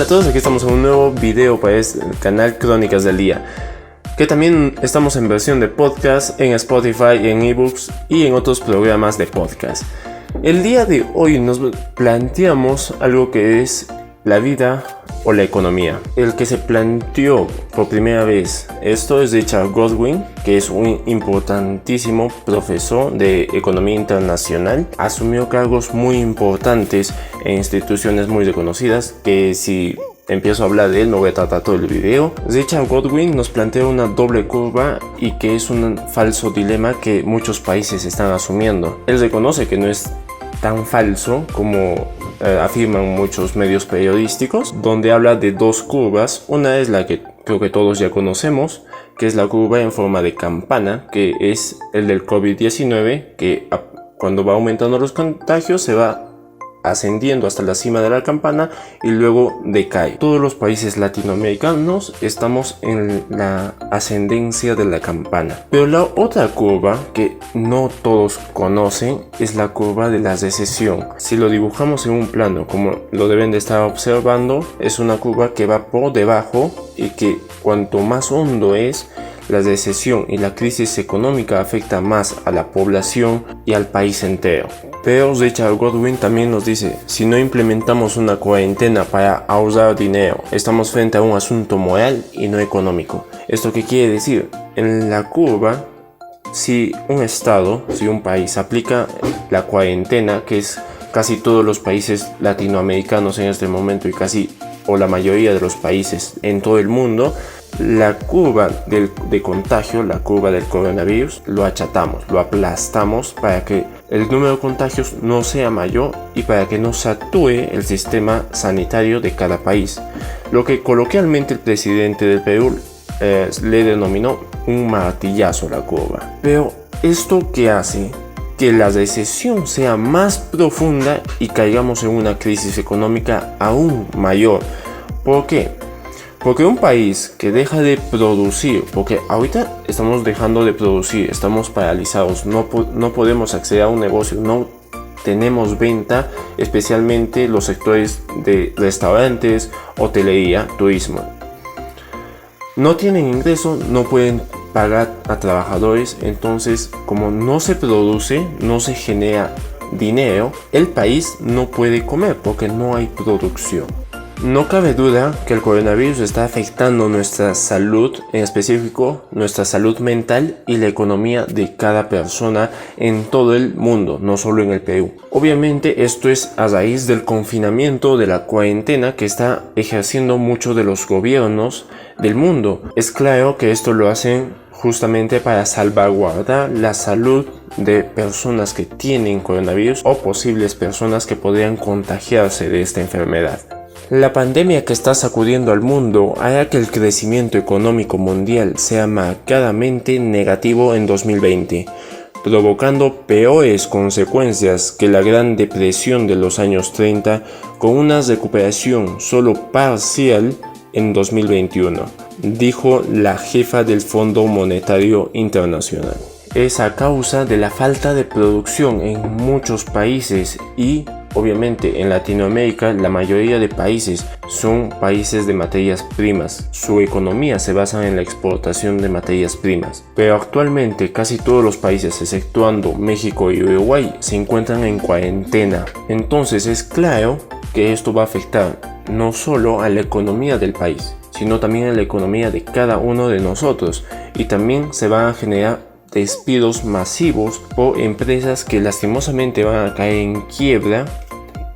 Hola a todos, aquí estamos en un nuevo video para el canal Crónicas del Día, que también estamos en versión de podcast en Spotify, en ebooks y en otros programas de podcast. El día de hoy nos planteamos algo que es la vida o la economía. El que se planteó por primera vez esto es Richard Godwin, que es un importantísimo profesor de economía internacional. Asumió cargos muy importantes en instituciones muy reconocidas, que si empiezo a hablar de él no voy a tratar todo el video. Richard Godwin nos plantea una doble curva y que es un falso dilema que muchos países están asumiendo. Él reconoce que no es tan falso como afirman muchos medios periodísticos, donde habla de dos curvas. Una es la que creo que todos ya conocemos, que es la curva en forma de campana, que es el del COVID-19, que cuando va aumentando los contagios se va ascendiendo hasta la cima de la campana y luego decae. Todos los países latinoamericanos estamos en la ascendencia de la campana. Pero la otra curva que no todos conocen es la curva de la recesión. Si lo dibujamos en un plano como lo deben de estar observando, es una curva que va por debajo y que cuanto más hondo es, la recesión y la crisis económica afecta más a la población y al país entero. Pero Richard Godwin también nos dice, si no implementamos una cuarentena para ahorrar dinero, estamos frente a un asunto moral y no económico. ¿Esto qué quiere decir? En la curva, si un país aplica la cuarentena, que es casi todos los países latinoamericanos en este momento y la mayoría de los países en todo el mundo, la curva de contagio, la curva del coronavirus, lo achatamos, lo aplastamos para que el número de contagios no sea mayor y para que no satúe el sistema sanitario de cada país. Lo que coloquialmente el presidente del Perú le denominó un martillazo a la curva. Pero ¿esto qué hace? Que la recesión sea más profunda y caigamos en una crisis económica aún mayor. ¿Por qué? Porque un país que deja de producir, porque ahorita estamos dejando de producir, estamos paralizados, no podemos acceder a un negocio, no tenemos venta, especialmente los sectores de restaurantes, hotelería, turismo. No tienen ingreso, no pueden pagar a trabajadores, entonces como no se produce, no se genera dinero, el país no puede comer porque no hay producción. No cabe duda que el coronavirus está afectando nuestra salud, en específico nuestra salud mental y la economía de cada persona en todo el mundo, no solo en el Perú. Obviamente esto es a raíz del confinamiento, de la cuarentena que está ejerciendo muchos de los gobiernos del mundo. Es claro que esto lo hacen justamente para salvaguardar la salud de personas que tienen coronavirus o posibles personas que podrían contagiarse de esta enfermedad. La pandemia que está sacudiendo al mundo hará que el crecimiento económico mundial sea marcadamente negativo en 2020, provocando peores consecuencias que la Gran Depresión de los años 30, con una recuperación solo parcial en 2021, dijo la jefa del Fondo Monetario Internacional. Es a causa de la falta de producción en muchos países y obviamente en Latinoamérica la mayoría de países son países de materias primas. Su economía se basa en la exportación de materias primas. Pero actualmente casi todos los países, exceptuando México y Uruguay, se encuentran en cuarentena. Entonces es claro que esto va a afectar no solo a la economía del país, sino también a la economía de cada uno de nosotros. Y también se van a generar despidos masivos por empresas que lastimosamente van a caer en quiebra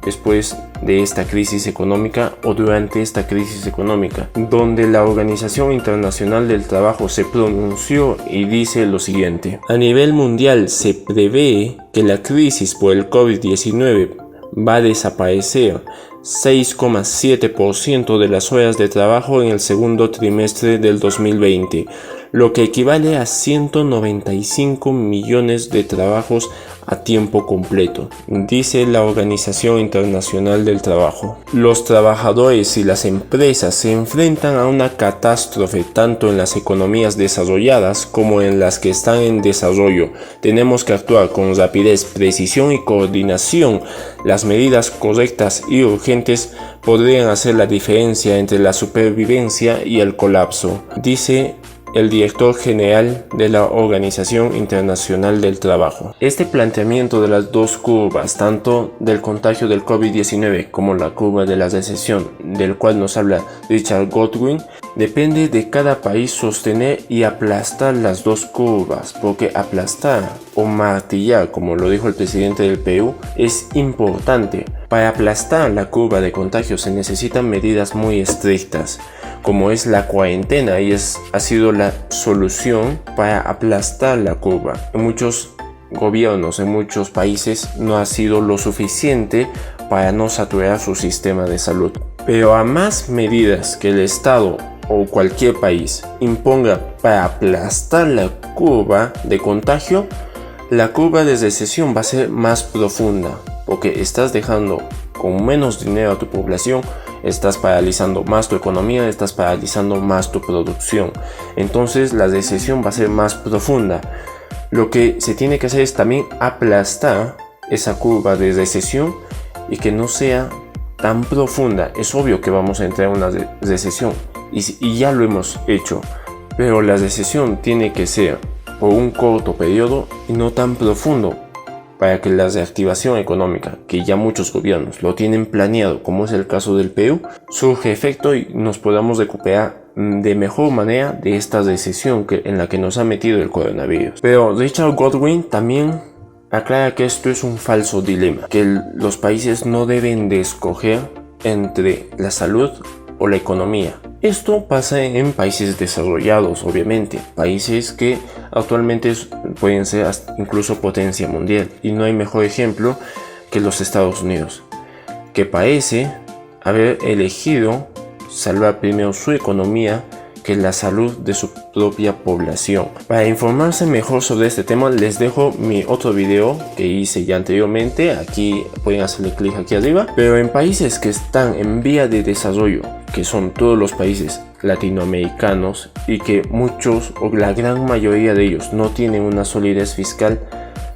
después de esta crisis económica o durante esta crisis económica, donde la Organización Internacional del Trabajo se pronunció y dice lo siguiente: a nivel mundial se prevé que la crisis por el COVID-19 va a desaparecer 6,7% de las horas de trabajo en el segundo trimestre del 2020, lo que equivale a 195 millones de trabajos a tiempo completo, dice la Organización Internacional del Trabajo. Los trabajadores y las empresas se enfrentan a una catástrofe tanto en las economías desarrolladas como en las que están en desarrollo. Tenemos que actuar con rapidez, precisión y coordinación. Las medidas correctas y urgentes urgentes podrían hacer la diferencia entre la supervivencia y el colapso, dice el director general de la Organización Internacional del Trabajo. Este planteamiento de las dos curvas, tanto del contagio del COVID-19 como la curva de la recesión, del cual nos habla Richard Godwin, depende de cada país sostener y aplastar las dos curvas, porque aplastar o martillar, como lo dijo el presidente del Perú, es importante. Para aplastar la curva de contagio se necesitan medidas muy estrictas, como es la cuarentena, y ha sido la solución para aplastar la curva. En muchos gobiernos, en muchos países, no ha sido lo suficiente para no saturar su sistema de salud. Pero a más medidas que el Estado o cualquier país imponga para aplastar la curva de contagio, la curva de recesión va a ser más profunda, porque estás dejando con menos dinero a tu población, estás paralizando más tu economía, estás paralizando más tu producción. Entonces la recesión va a ser más profunda. Lo que se tiene que hacer es también aplastar esa curva de recesión y que no sea tan profunda. Es obvio que vamos a entrar en una recesión y ya lo hemos hecho, pero la recesión tiene que ser por un corto periodo y no tan profundo, para que la reactivación económica, que ya muchos gobiernos lo tienen planeado, como es el caso del Perú, surge efecto y nos podamos recuperar de mejor manera de esta recesión en la que nos ha metido el coronavirus. Pero Richard Godwin también aclara que esto es un falso dilema, que los países no deben de escoger entre la salud o la economía. Esto pasa en países desarrollados, obviamente, países que actualmente pueden ser incluso potencia mundial, y no hay mejor ejemplo que los Estados Unidos, que parece haber elegido salvar primero su economía que la salud de su propia población. Para informarse mejor sobre este tema, les dejo mi otro video que hice ya anteriormente. Aquí pueden hacerle clic aquí arriba. Pero en países que están en vía de desarrollo, que son todos los países latinoamericanos, y que muchos o la gran mayoría de ellos no tienen una solidez fiscal,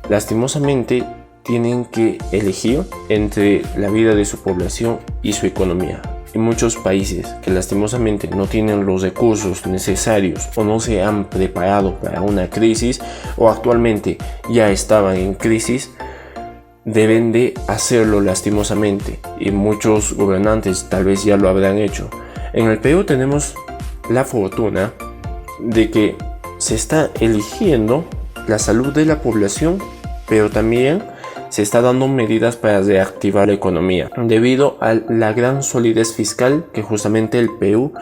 lastimosamente tienen que elegir entre la vida de su población y su economía. En muchos países que lastimosamente no tienen los recursos necesarios o no se han preparado para una crisis, o actualmente ya estaban en crisis, deben de hacerlo lastimosamente, y muchos gobernantes tal vez ya lo habrán hecho. En el Perú tenemos la fortuna de que se está eligiendo la salud de la población, pero también se está dando medidas para reactivar la economía, debido a la gran solidez fiscal que justamente el Perú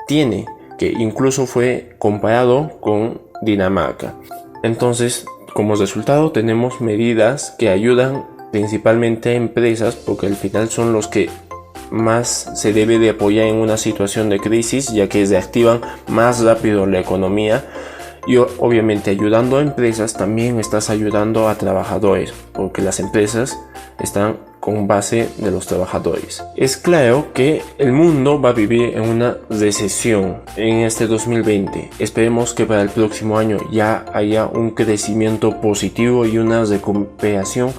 tiene, que incluso fue comparado con Dinamarca. Entonces, como resultado, tenemos medidas que ayudan principalmente a empresas, porque al final son los que más se debe de apoyar en una situación de crisis, ya que reactivan más rápido la economía. Y obviamente, ayudando a empresas, también estás ayudando a trabajadores, porque las empresas están con base de los trabajadores. Es claro que el mundo va a vivir en una recesión en este 2020. Esperemos que para el próximo año ya haya un crecimiento positivo y una recuperación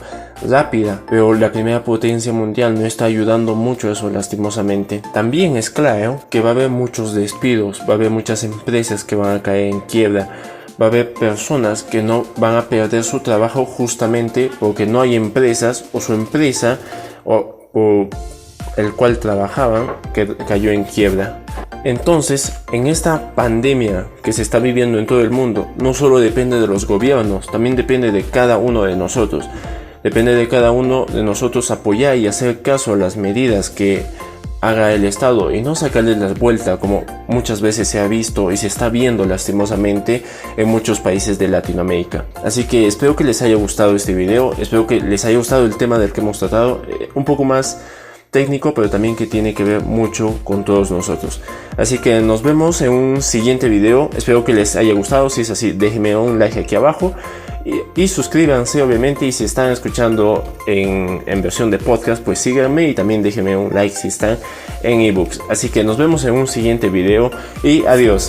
rápida, pero la primera potencia mundial no está ayudando mucho a eso, lastimosamente. También es claro que va a haber muchos despidos, va a haber muchas empresas que van a caer en quiebra, va a haber personas que no van a perder su trabajo justamente porque no hay empresas, o su empresa o el cual trabajaban que cayó en quiebra. Entonces, en esta pandemia que se está viviendo en todo el mundo, no solo depende de los gobiernos, también depende de cada uno de nosotros. Depende de cada uno de nosotros apoyar y hacer caso a las medidas que haga el Estado, y no sacarle la vuelta como muchas veces se ha visto y se está viendo lastimosamente en muchos países de Latinoamérica. Así que espero que les haya gustado este video, espero que les haya gustado el tema del que hemos tratado, un poco más técnico, pero también que tiene que ver mucho con todos nosotros. Así que nos vemos en un siguiente video. Espero que les haya gustado. Si es así, déjenme un like aquí abajo y suscríbanse, obviamente. Y si están escuchando en versión de podcast, pues síganme y también déjenme un like si están en ebooks. Así que nos vemos en un siguiente video y adiós.